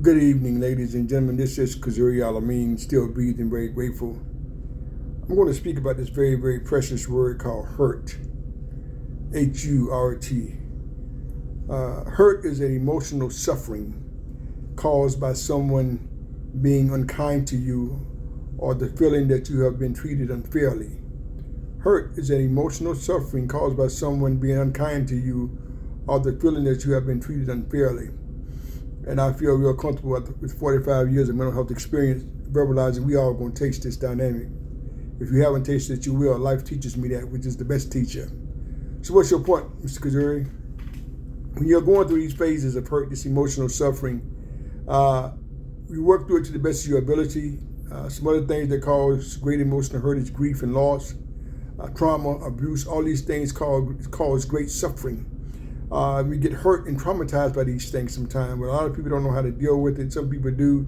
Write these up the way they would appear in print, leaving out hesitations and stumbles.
Good evening, ladies and gentlemen. This is Kazuri Alameen, still breathing, very grateful. I'm going to speak about this very, very precious word called hurt. H-U-R-T. Hurt is an emotional suffering caused by someone being unkind to you or the feeling that you have been treated unfairly. Hurt is an emotional suffering caused by someone being unkind to you or the feeling that you have been treated unfairly. And I feel real comfortable with 45 years of mental health experience verbalizing we all going to taste this dynamic. If you haven't tasted it, you will. Life teaches me that, which is the best teacher. So what's your point, Mr. Kazuri? When you're going through these phases of hurt, this emotional suffering, you work through it to the best of your ability. Some other things that cause great emotional hurt is grief and loss, trauma, abuse. All these things cause great suffering. We get hurt and traumatized by these things sometimes, but a lot of people don't know how to deal with it. Some people do.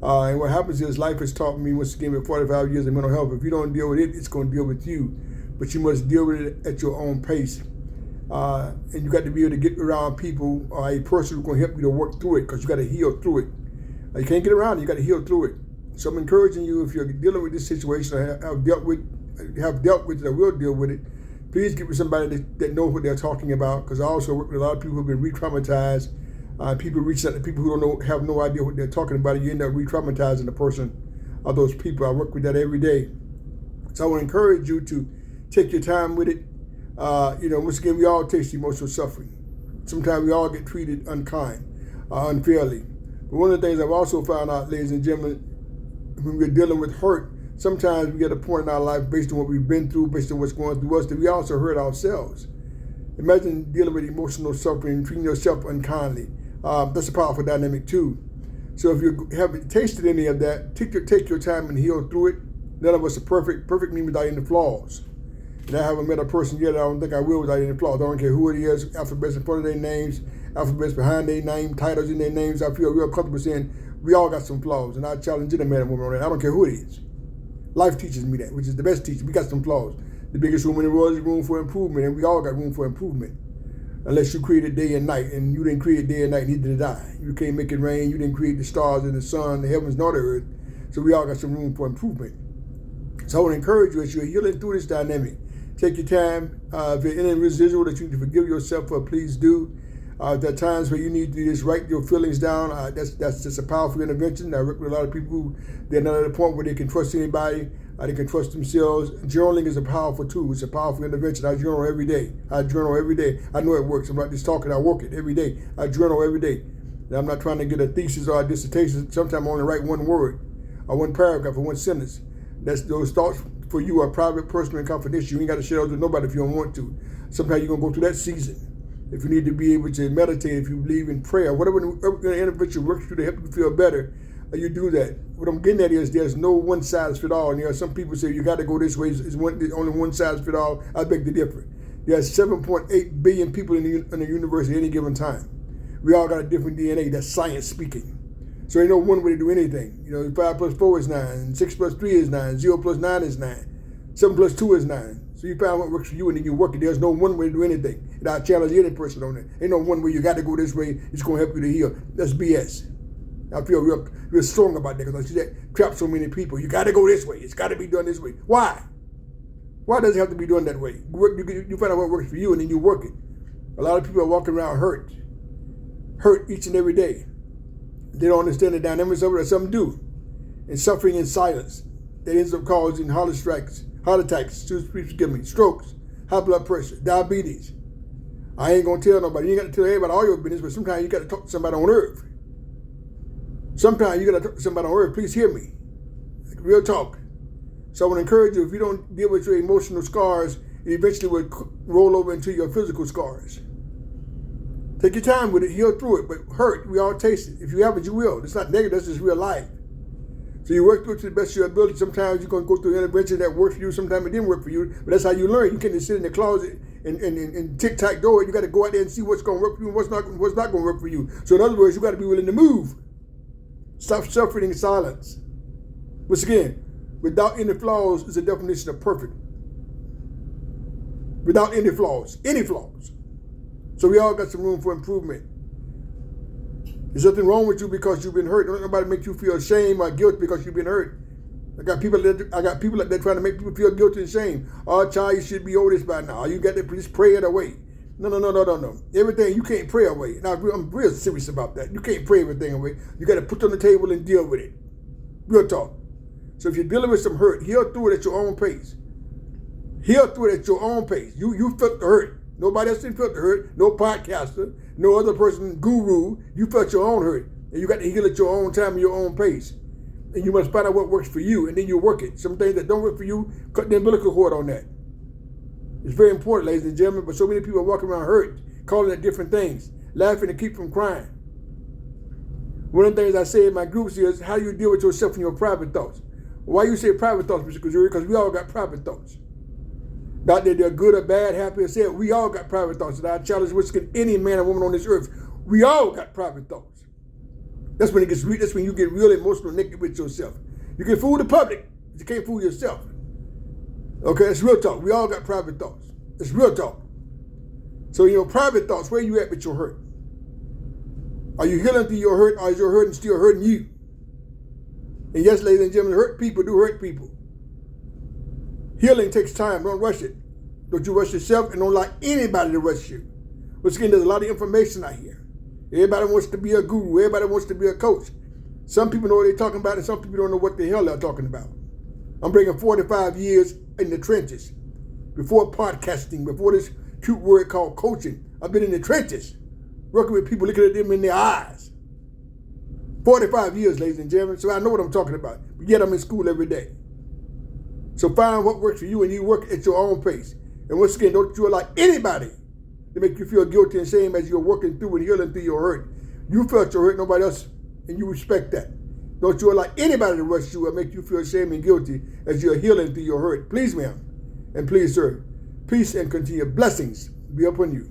And what happens is life has taught me, once again, with 45 years of mental health, if you don't deal with it, it's going to deal with you. But you must deal with it at your own pace. And you got to be able to get around people or a person who's going to help you to work through it, because you got to heal through it. You can't get around it, you got to heal through it. So I'm encouraging you, if you're dealing with this situation or have dealt with it or will deal with it, please get with somebody that knows what they're talking about, because I also work with a lot of people who've been re-traumatized. People reach out to people who have no idea what they're talking about, and you end up re-traumatizing the person or those people. I work with that every day. So I want to encourage you to take your time with it. Once again, we all taste emotional suffering. Sometimes we all get treated unkind, unfairly. But one of the things I've also found out, ladies and gentlemen, when we're dealing with hurt, sometimes we get a point in our life based on what we've been through, based on what's going through us, that we also hurt ourselves. Imagine dealing with emotional suffering, treating yourself unkindly. That's a powerful dynamic too. So if you haven't tasted any of that, take your time and heal through it. None of us are perfect. Perfect means without any flaws. And I haven't met a person yet, I don't think I will, without any flaws. I don't care who it is, alphabets in front of their names, alphabets behind their name, titles in their names. I feel real comfortable saying we all got some flaws, and I challenge any man and woman on that. I don't care who it is. Life teaches me that, which is the best teacher. We got some flaws. The biggest room in the world is room for improvement, and we all got room for improvement. Unless you created day and night, and you didn't create day and night, neither did I. You can't make it rain. You didn't create the stars and the sun, the heavens, nor the earth. So we all got some room for improvement. So I want to encourage you, as you're healing through this dynamic, take your time. If you're in a residual that you need to forgive yourself for, please do. There are times where you need to just write your feelings down. That's just a powerful intervention. I work with a lot of people who they're not at a point where they can trust anybody. They can trust themselves. Journaling is a powerful tool. It's a powerful intervention. I journal every day. I know it works. I'm not just talking. I work it every day. I journal every day. And I'm not trying to get a thesis or a dissertation. Sometimes I only write one word or one paragraph or one sentence. Those thoughts for you are private, personal, and confidential. You ain't got to share those with nobody if you don't want to. Sometimes you're going to go through that season. If you need to be able to meditate, if you believe in prayer, whatever intervention works for you to help you feel better, you do that. What I'm getting at is there's no one size fit all. And some people say you got to go this way. It's only one size fit all. I beg to differ. There's 7.8 billion people in the universe at any given time. We all got a different DNA. That's science speaking. So ain't no one way to do anything. 5 plus 4 is 9. 6 plus 3 is 9. 0 plus 9 is 9. 7 plus 2 is 9. So you find what works for you and then you work it. There's no one way to do anything. And I challenge any person on it. Ain't no one way you got to go this way. It's going to help you to heal. That's BS. I feel real strong about that because I see that trap so many people. You got to go this way. It's got to be done this way. Why? Why does it have to be done that way? You find out what works for you and then you work it. A lot of people are walking around hurt each and every day. They don't understand the dynamics of it, or some do. And suffering in silence. That ends up causing heart attacks, strokes, high blood pressure, diabetes. I ain't going to tell nobody. You ain't got to tell everybody all your business, but sometimes you got to talk to somebody on earth. Sometimes you got to talk to somebody on earth. Please hear me. Real talk. So I want to encourage you, if you don't deal with your emotional scars, it eventually will roll over into your physical scars. Take your time with it, heal through it, but hurt, we all taste it. If you haven't, you will. It's not negative, that's just real life. So you work through it to the best of your ability. Sometimes you're going to go through an intervention that works for you, sometimes it didn't work for you, but that's how you learn. You can't just sit in the closet and tic-tac-toe it. You got to go out there and see what's going to work for you and what's not going to work for you. So in other words, you got to be willing to move. Stop suffering in silence. Once again, without any flaws is a definition of perfect. Without any flaws. So we all got some room for improvement. There's nothing wrong with you because you've been hurt. Don't let nobody make you feel shame or guilt because you've been hurt. I got people out there trying to make people feel guilty and shame. Oh, child, you should be over this by now. You got to just pray it away. No. Everything you can't pray away. Now, I'm real serious about that. You can't pray everything away. You got to put it on the table and deal with it. Real talk. So if you're dealing with some hurt, heal through it at your own pace. Heal through it at your own pace. You felt the hurt. Nobody else didn't feel the hurt. No podcaster, no other person, guru. You felt your own hurt. And you got to heal at your own time and your own pace. And you must find out what works for you, and then you work it. Some things that don't work for you, cut the umbilical cord on that. It's very important, ladies and gentlemen, but so many people are walking around hurt, calling it different things, laughing to keep from crying. One of the things I say in my groups is, how do you deal with yourself and your private thoughts? Why you say private thoughts, Mr. Kazuri? Because we all got private thoughts. Not that they're good or bad, happy or sad. We all got private thoughts. And I challenge which can any man or woman on this earth. We all got private thoughts. That's when that's when you get real emotional, naked with yourself. You can fool the public, but you can't fool yourself. Okay, it's real talk. We all got private thoughts. It's real talk. So your private thoughts, where you at with your hurt? Are you healing through your hurt, or is your hurting still hurting you? And yes, ladies and gentlemen, hurt people do hurt people. Healing takes time. Don't rush it. Don't you rush yourself, and don't allow anybody to rush you. Once again, there's a lot of information out here. Everybody wants to be a guru. Everybody wants to be a coach. Some people know what they're talking about, and some people don't know what the hell they're talking about. I'm bringing 45 years in the trenches. Before podcasting, before this cute word called coaching, I've been in the trenches, working with people, looking at them in their eyes. 45 years, ladies and gentlemen, so I know what I'm talking about. But yet I'm in school every day. So find what works for you, and you work at your own pace. And once again, don't you allow anybody to make you feel guilty and shame as you're working through and healing through your hurt. You felt your hurt, nobody else, and you respect that. Don't you allow anybody to rush you or make you feel shame and guilty as you're healing through your hurt. Please, ma'am, and please, sir, peace and continued blessings be upon you.